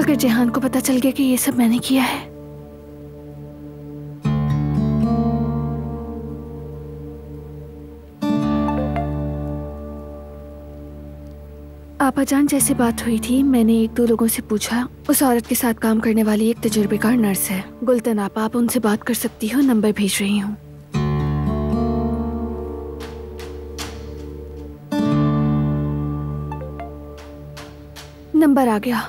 अगर जेहान को पता चल गया कि ये सब मैंने किया है, आपा जान जैसे बात हुई थी, मैंने एक दो लोगों से पूछा। उस औरत के साथ काम करने वाली एक तजुर्बेकार नर्स है, गुलतन आपा, आप उनसे बात कर सकती हो। नंबर भेज रही हूँ। नंबर आ गया।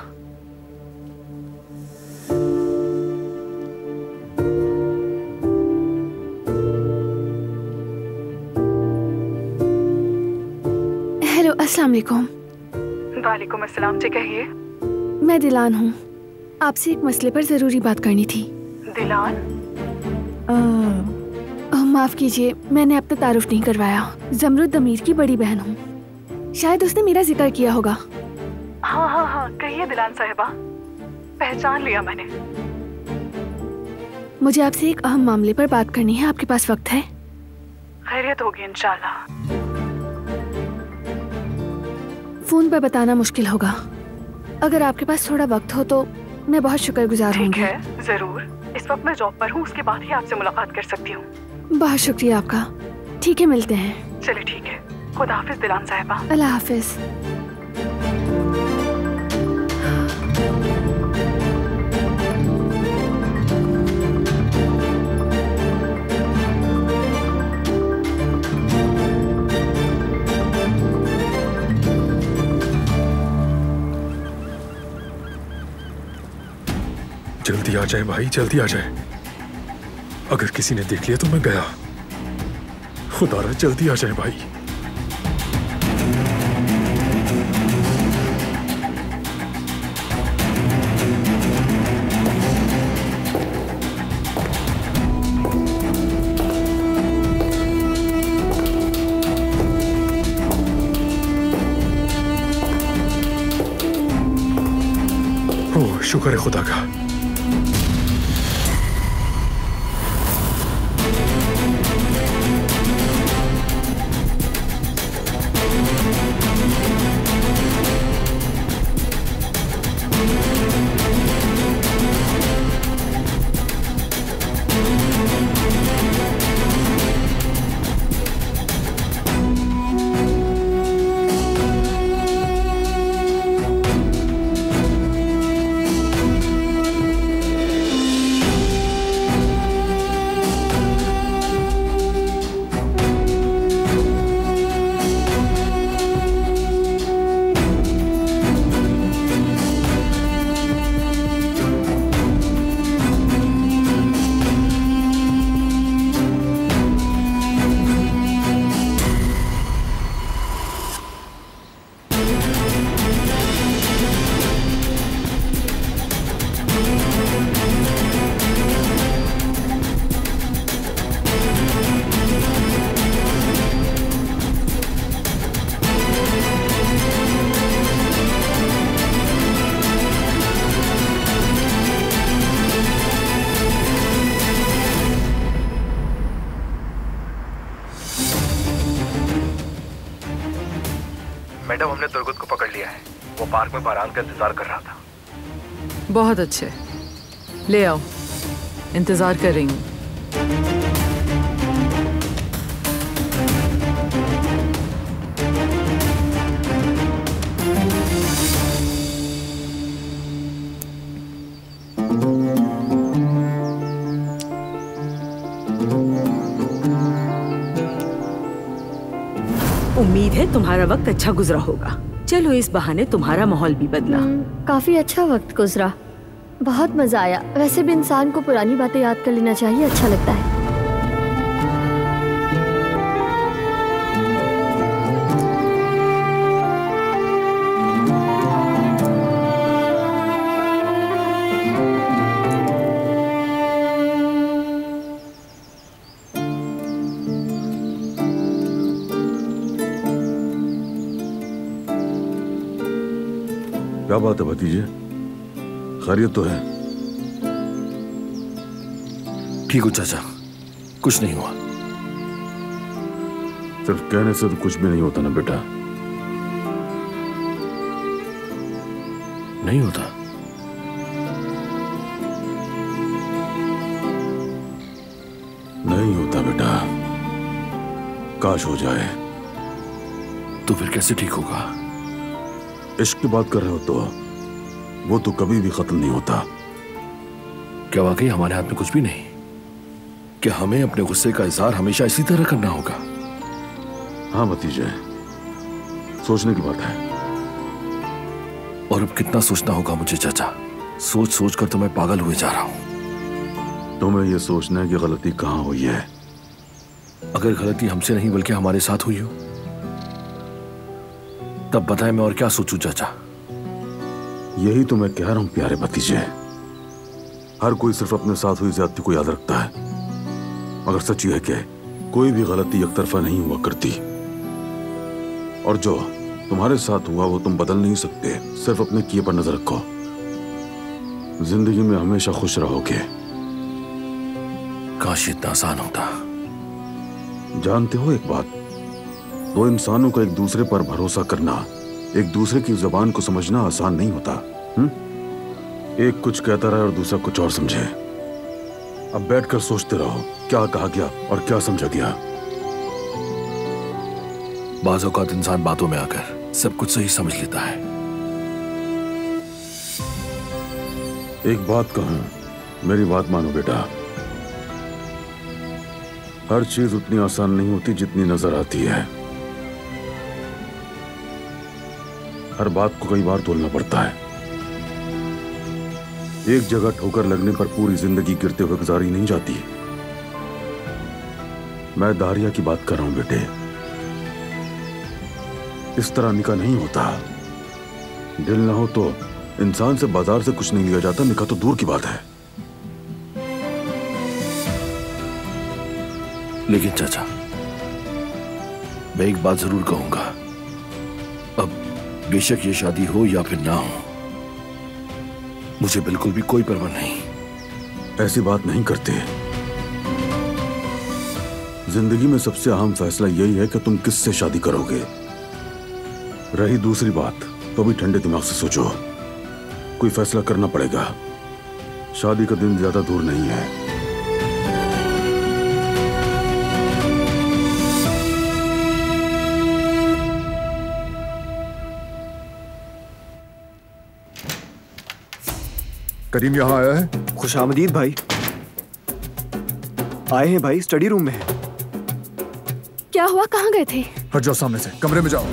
हेलो, अस्सलाम वालेकुम। वालेकुम अस्सलाम जी, कहिए। मैं दिलान हूँ, आपसे एक मसले पर जरूरी बात करनी थी। दिलान? माफ कीजिए, मैंने अब तक तारुफ नहीं करवाया। जमरुद दमीर की बड़ी बहन हूँ, शायद उसने मेरा जिक्र किया होगा। हाँ हाँ हाँ, कहिए दिलान साहिबा, पहचान लिया मैंने। मुझे आपसे एक अहम मामले पर बात करनी है, आपके पास वक्त है? खैरियत होगी इंशाल्लाह। फोन पर बताना मुश्किल होगा, अगर आपके पास थोड़ा वक्त हो तो मैं बहुत शुक्रगुजार होंगी। ठीक है, जरूर। इस वक्त मैं जॉब पर हूँ, उसके बाद ही आपसे मुलाकात कर सकती हूँ। बहुत शुक्रिया आपका। ठीक है, मिलते हैं। चलिए ठीक है, खुदा हाफिज दिलान साहिबा। अल्लाह हाफिज। जल्दी आ जाए भाई, जल्दी आ जाए। अगर किसी ने देख लिया तो मैं गया। खुदारा जल्दी आ जाए भाई। ओह, शुक्र है खुदा का। मैडम, हमने तुर्गुत को पकड़ लिया है। वो पार्क में बारान का इंतजार कर रहा था। बहुत अच्छे, ले आओ, इंतजार कर रही हूँ। उम्मीद है तुम्हारा वक्त अच्छा गुजरा होगा। चलो, इस बहाने तुम्हारा माहौल भी बदला। काफी अच्छा वक्त गुजरा, बहुत मजा आया। वैसे भी इंसान को पुरानी बातें याद कर लेना चाहिए, अच्छा लगता है। क्या बात है भतीजे, खैरियत तो है? ठीक हो चाचा, कुछ नहीं हुआ। सिर्फ कहने से तो कुछ भी नहीं होता ना बेटा। नहीं होता? होता बेटा, काश हो जाए। तो फिर कैसे ठीक होगा? इश्क की बात कर रहे हो तो वो तो कभी भी खत्म नहीं होता। क्या वाकई हमारे हाथ में कुछ भी नहीं? क्या हमें अपने गुस्से का इजहार हमेशा इसी तरह करना होगा? हाँ भतीजे, सोचने की बात है। और अब कितना सोचना होगा मुझे चाचा? सोच सोच कर तो मैं पागल हुए जा रहा हूं। तुम्हें यह सोचना है कि गलती कहाँ हुई है। अगर गलती हमसे नहीं बल्कि हमारे साथ हुई हो, तब बताएं मैं और क्या सोचूं चाचा? यही तो मैं कह रहा हूं प्यारे भतीजे, हर कोई सिर्फ अपने साथ हुई ज्यादती को याद रखता है, मगर सच ये है कि कोई भी गलती एक तरफा नहीं हुआ करती, और जो तुम्हारे साथ हुआ वो तुम बदल नहीं सकते। सिर्फ अपने किए पर नजर रखो, जिंदगी में हमेशा खुश रहोगे। काश इतना आसान होता। जानते हो एक बात, दो इंसानों का एक दूसरे पर भरोसा करना, एक दूसरे की जुबान को समझना आसान नहीं होता। एक कुछ कहता रहे और दूसरा कुछ और समझे। अब बैठकर सोचते रहो क्या कहा गया और क्या समझा गया। बाज़ औक़ात इंसान बातों में आकर सब कुछ सही समझ लेता है। एक बात कहूं, मेरी बात मानो बेटा, हर चीज उतनी आसान नहीं होती जितनी नजर आती है। हर बात को कई बार तोलना पड़ता है। एक जगह ठोकर लगने पर पूरी जिंदगी गिरते हुए गुजारी नहीं जाती। मैं दारिया की बात कर रहा हूं बेटे, इस तरह निकाह नहीं होता। दिल ना हो तो इंसान से बाजार से कुछ नहीं लिया जाता, निकाह तो दूर की बात है। लेकिन चाचा, मैं एक बात जरूर कहूंगा, अब बेशक ये शादी हो या फिर ना हो, मुझे बिल्कुल भी कोई परवाह नहीं। ऐसी बात नहीं करते। जिंदगी में सबसे अहम फैसला यही है कि तुम किससे शादी करोगे। रही दूसरी बात, तो भी ठंडे दिमाग से सोचो, कोई फैसला करना पड़ेगा। शादी का दिन ज्यादा दूर नहीं है। करीम यहाँ आया है? खुशामदीद भाई। आए हैं भाई, स्टडी रूम में है। क्या हुआ, कहाँ गए थे? हट जाओ सामने से, कमरे में जाओ।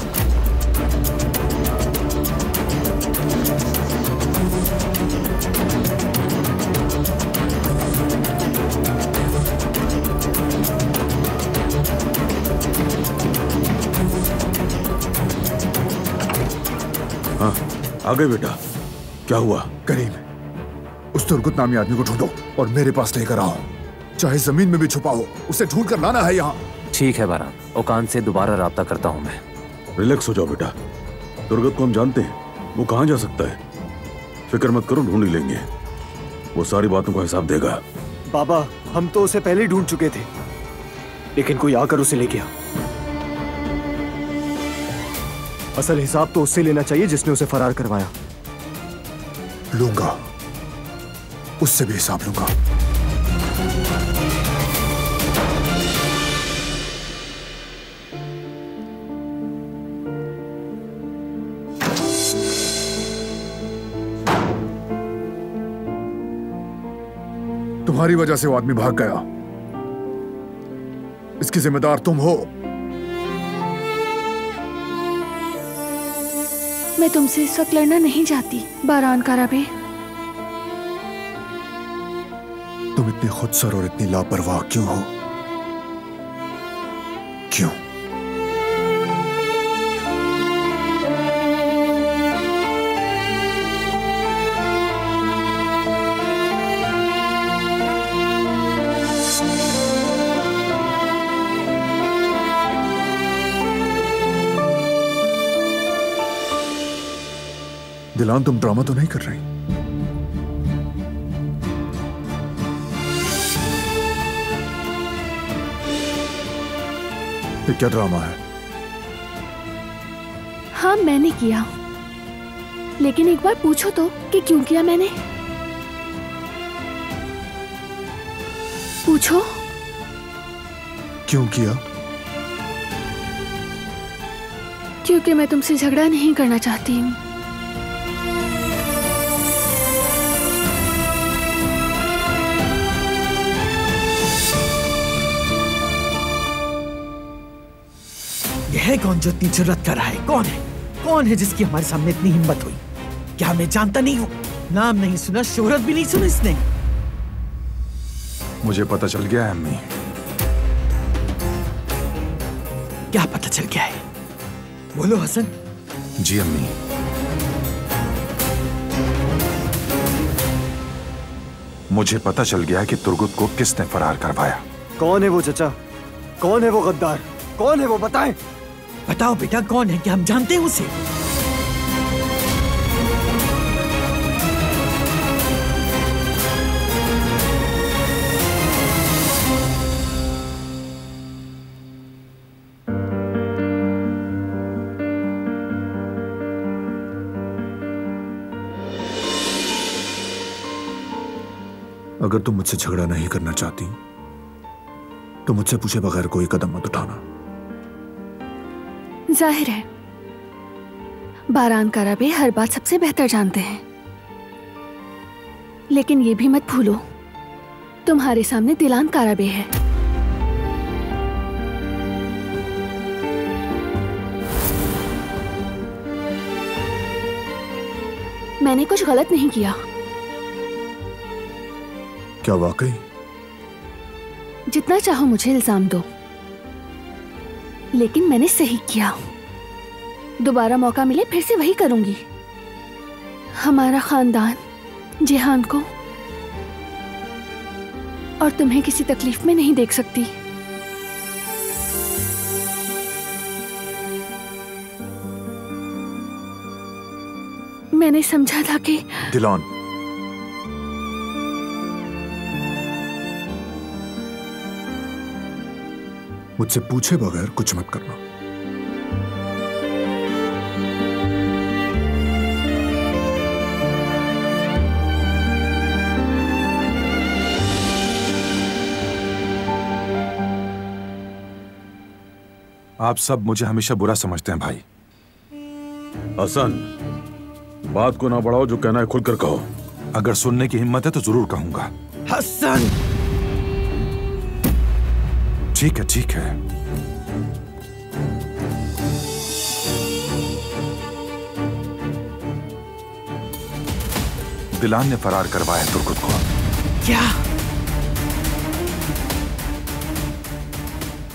हाँ, आ गए बेटा। क्या हुआ? करीम, उस तुर्गुत नामी आदमी को ढूंढो और मेरे पास लेकर आओ। चाहे जमीन में भी छुपा हो, उसे ढूंढ कर लाना है यहाँ। ठीक है बारान, ओकान से दोबारा राब्ता करता हूँ मैं। रिलैक्स हो जाओ बेटा, तुर्गत को हम जानते हैं, वो कहाँ जा सकता है। फिक्र मत करो, ढूंढ ही लेंगे। वो सारी बातों का हिसाब देगा। बाबा, हम तो उसे पहले ही ढूंढ चुके थे, लेकिन कोई आकर उसे ले गया। असल हिसाब तो उससे लेना चाहिए जिसने उसे फरार करवाया। लूंगा, उससे भी हिसाब लूंगा। तुम्हारी वजह से वो आदमी भाग गया, इसकी जिम्मेदार तुम हो। मैं तुमसे इस वक्त लड़ना नहीं चाहती बारान काराबे। तुम इतनी खुदसर और इतनी लापरवाह क्यों हो? क्यों? दिलान, तुम ड्रामा तो नहीं कर रही? ये क्या ड्रामा है? हाँ, मैंने किया, लेकिन एक बार पूछो तो कि क्यों किया मैंने। पूछो। क्यों किया? क्योंकि मैं तुमसे झगड़ा नहीं करना चाहती हूँ। यह कौन जो इतनी जरूरत कर रहा है? कौन है? कौन है जिसकी हमारे सामने इतनी हिम्मत हुई? क्या मैं जानता नहीं हूँ? नाम नहीं सुना, शोहरत भी नहीं सुना इसने। मुझे पता चल गया है अम्मी। क्या पता चल गया है? बोलो हसन। जी अम्मी, मुझे पता चल गया है कि तुर्गुत को किसने फरार करवाया। कौन है वो चचा? कौन है वो गद्दार? कौन है वो? बताएं। बताओ बेटा, कौन है? क्या हम जानते हैं उसे? अगर तुम मुझसे झगड़ा नहीं करना चाहती तो मुझसे पूछे बगैर कोई कदम मत उठाना। जाहिर है बारान कराबे हर बात सबसे बेहतर जानते हैं, लेकिन ये भी मत भूलो तुम्हारे सामने दिलान कराबे है। मैंने कुछ गलत नहीं किया। क्या वाकई? जितना चाहो मुझे इल्जाम दो, लेकिन मैंने सही किया। दोबारा मौका मिले फिर से वही करूंगी। हमारा खानदान जिहान को और तुम्हें किसी तकलीफ में नहीं देख सकती। मैंने समझा था कि दिलान, मुझसे पूछे बगैर कुछ मत करना। आप सब मुझे हमेशा बुरा समझते हैं भाई। हसन, बात को ना बढ़ाओ, जो कहना है खुलकर कहो। अगर सुनने की हिम्मत है तो जरूर कहूंगा। हसन! ठीक है, ठीक है। दिलान ने फरार करवाया तुर्गुत को। क्या?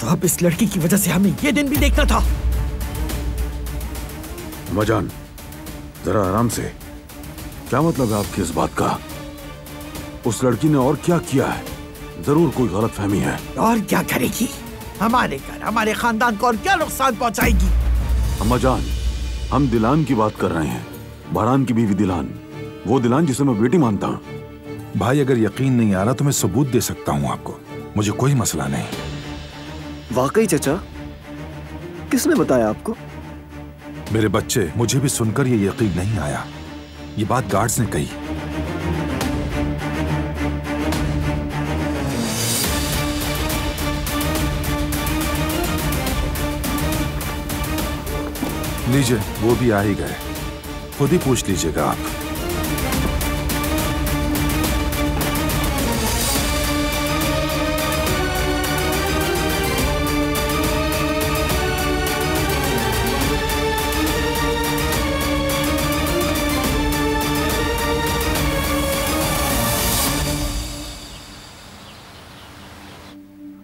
तो अब इस लड़की की वजह से हमें ये दिन भी देखना था। अम्माजान, जरा आराम से। क्या मतलब है आपकी इस बात का? उस लड़की ने और क्या किया है? जरूर कोई गलत फहमी है। और क्या करेगी? हमारे घर, हमारे खानदान को और क्या नुकसान पहुंचाएगी? अम्माजान, हम दिलान की बात कर रहे हैं। बारान की बीवी दिलान, वो दिलान जिसे मैं बेटी मानता हूँ। भाई अगर यकीन नहीं आ रहा तो मैं सबूत दे सकता हूँ आपको, मुझे कोई मसला नहीं। वाकई चचा? किसने बताया आपको? मेरे बच्चे, मुझे भी सुनकर ये यकीन नहीं आया। ये बात गार्ड्स ने कही। लीजिए, वो भी आ ही गए। खुद ही पूछ लीजिएगा आप।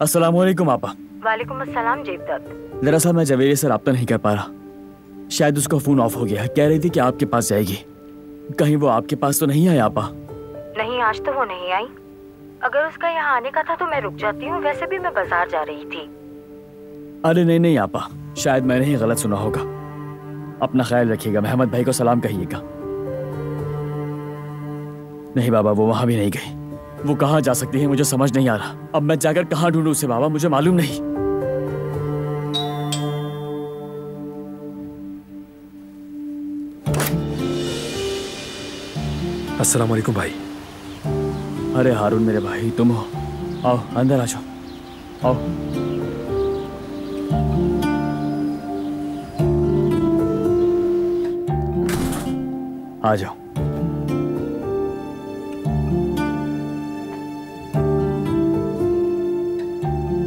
अस्सलाम वालेकुम आपा। वालेकुम अस्सलाम जेबदत। दरअसल मैं जवेरी से राब्ता नहीं कर पा रहा। शायद उसका फोन ऑफ हो गया। कह रही थी कि आपके पास जाएगी। कहीं वो आपके पास तो नहीं आई आपा? नहीं, आज तो वो नहीं आई। अगर उसका यहाँ आने का था तो मैं रुक जाती हूँ। वैसे भी मैं बाजार जा रही थी। अरे नहीं नहीं आपा, शायद मैंने ही गलत सुना होगा। अपना ख्याल रखिएगा। महमद भाई को सलाम कहिएगा। नहीं बाबा, वो वहां भी नहीं गई। वो कहाँ जा सकती है मुझे समझ नहीं आ रहा। अब मैं जाकर कहाँ ढूंढूं उसे बाबा, मुझे मालूम नहीं। अस्सलाम वालेकुम भाई। अरे हारून मेरे भाई, तुम हो? आओ अंदर आ जाओ। आओ। आ जाओ।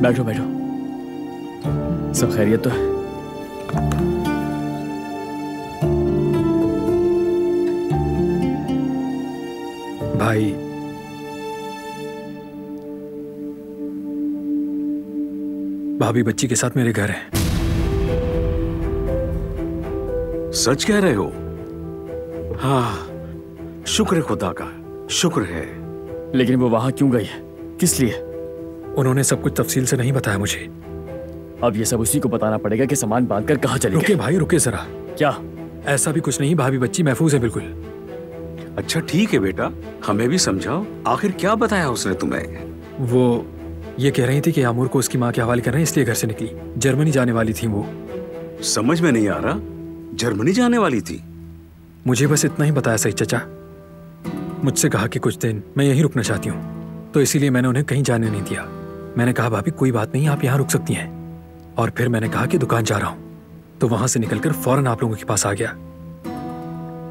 बैठो बैठो। सब खैरियत तो है? भाई, भाभी बच्ची के साथ मेरे घर है। सच कह रहे हो? हाँ, शुक्र है खुदा का, शुक्र है। लेकिन वो वहां क्यों गई है? किस लिए? उन्होंने सब कुछ तफसील से नहीं बताया मुझे। अब ये सब उसी को बताना पड़ेगा कि सामान बांधकर कहाँ चली गई। रुके भाई, रुके जरा। क्या? ऐसा भी कुछ नहीं, भाभी बच्ची महफूज है बिल्कुल। अच्छा ठीक है बेटा, हमें भी समझाओ, आखिर क्या बताया उसने तुम्हें? वो ये कह रही थी कि आमूर को उसकी माँ के हवाले कर रहे हैं, इसलिए घर से निकली। जर्मनी जाने वाली थी वो। समझ में नहीं आ रहा, जर्मनी जाने वाली थी? मुझे बस इतना ही बताया सही चचा। मुझसे कहा कि कुछ दिन मैं यहीं रुकना चाहती हूँ, तो इसीलिए मैंने उन्हें कहीं जाने नहीं दिया। मैंने कहा भाभी कोई बात नहीं, आप यहाँ रुक सकती हैं। और फिर मैंने कहा कि दुकान जा रहा हूँ, तो वहां से निकलकर फौरन आप लोगों के पास आ गया।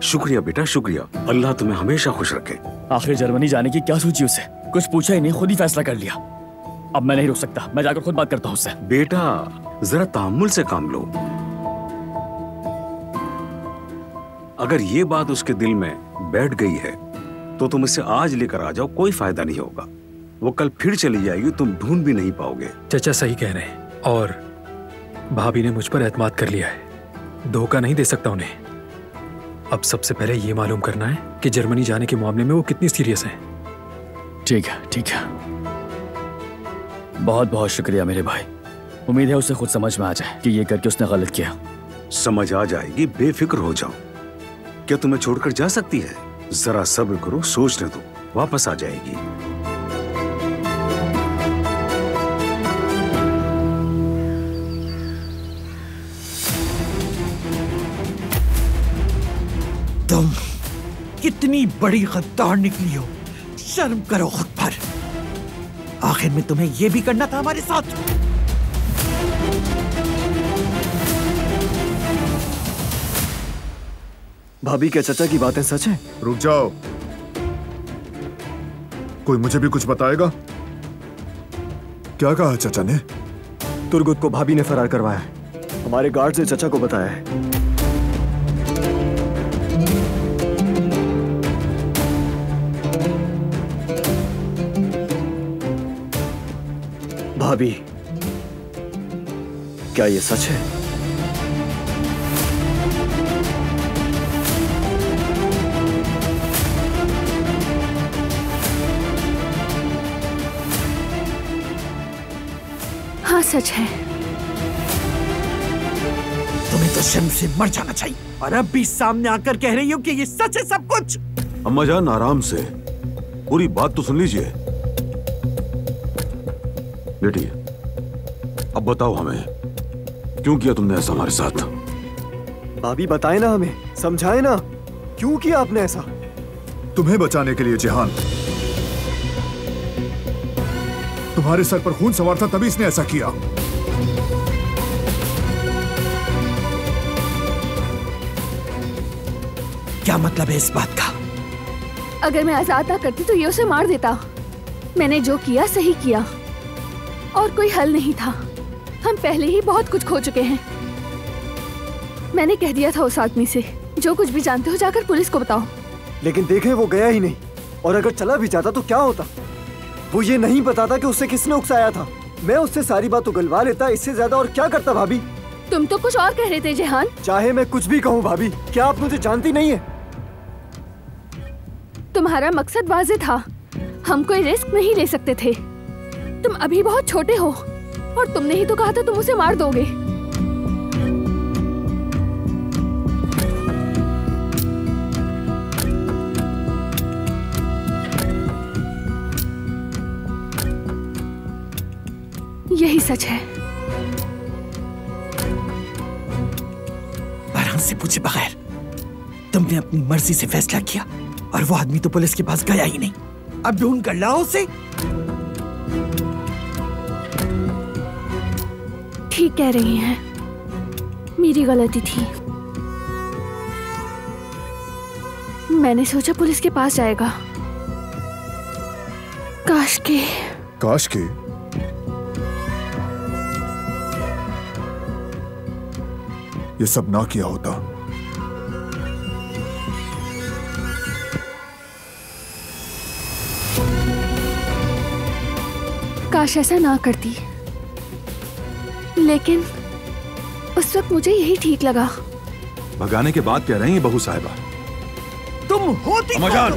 शुक्रिया बेटा, शुक्रिया। अल्लाह तुम्हें हमेशा खुश रखे। आखिर जर्मनी जाने की क्या सोची उसे? कुछ पूछा ही नहीं, खुद ही फैसला कर लिया। अब मैं नहीं रुक सकता, मैं जाकर खुद बात करता हूँ उससे। बेटा जरा तामुल से काम लो। अगर ये बात उसके दिल में बैठ गई है तो तुम इसे आज लेकर आ जाओ, कोई फायदा नहीं होगा। वो कल फिर चली जाएगी, तुम ढूंढ भी नहीं पाओगे। चचा सही कह रहे हैं, और भाभी ने मुझ पर एतमाद कर लिया है। धोखा नहीं दे सकता उन्हें। अब सबसे पहले ये मालूम करना है कि जर्मनी जाने के मामले में वो कितनी सीरियस हैं। ठीक है, ठीक है। बहुत बहुत शुक्रिया मेरे भाई। उम्मीद है उसे खुद समझ में आ जाए कि ये करके उसने गलत किया। समझ आ जाएगी, बेफिक्र हो जाओ। क्या तुम्हें छोड़कर जा सकती है? जरा सब्र करो, सोचने दो, वापस आ जाएगी। तुम कितनी बड़ी गद्दार निकली हो, शर्म करो खुद पर। आखिर में तुम्हें यह भी करना था हमारे साथ। भाभी क्या चचा की बातें सच हैं? रुक जाओ, कोई मुझे भी कुछ बताएगा? क्या कहा चचा ने? तुर्गुत को भाभी ने फरार करवाया है। हमारे गार्ड ने चचा को बताया है। भाभी, क्या ये सच है? हाँ सच है। तुम्हें तो शर्म से मर जाना चाहिए, और अब भी सामने आकर कह रही हो कि ये सच है सब कुछ। अम्मा जान आराम से, पूरी बात तो सुन लीजिए। बेटी अब बताओ हमें, क्यों किया तुमने ऐसा हमारे साथ? भाभी बताए ना हमें, समझाए ना, क्यों किया आपने ऐसा? तुम्हें बचाने के लिए जिहान। तुम्हारे सर पर खून सवार था, तभी इसने ऐसा किया। क्या मतलब है इस बात का? अगर मैं आजाद ना करती तो ये उसे मार देता। मैंने जो किया सही किया, और कोई हल नहीं था। हम पहले ही बहुत कुछ खो चुके हैं। मैंने कह दिया था उस आदमी से, जो कुछ भी जानते हो जाकर पुलिस को बताओ। लेकिन देखे वो गया ही नहीं, और अगर चला भी जाता तो क्या होता? वो ये नहीं बताता कि उसे किसने उकसाया था। मैं उससे सारी बात उगलवा लेता, इससे ज्यादा और क्या करता भाभी? तुम तो कुछ और कह रहे थे जिहान। चाहे मैं कुछ भी कहूँ भाभी, क्या आप मुझे जानती नहीं है? तुम्हारा मकसद वाज़ेह था, हम कोई रिस्क नहीं ले सकते थे। तुम अभी बहुत छोटे हो, और तुमने ही तो कहा था तुम उसे मार दोगे। यही सच है। बहरान से पूछे बगैर तुमने अपनी मर्जी से फैसला किया, और वो आदमी तो पुलिस के पास गया ही नहीं। अब ढूंढ कर लाओ उसे। ठीक कह रही हैं, मेरी गलती थी। मैंने सोचा पुलिस के पास जाएगा। काश के ये सब ना किया होता। काश ऐसा ना करती, लेकिन उस वक्त मुझे यही ठीक लगा। भगाने के बाद कह रही हैं बहू साहिबा। तुम होती अम्माजान,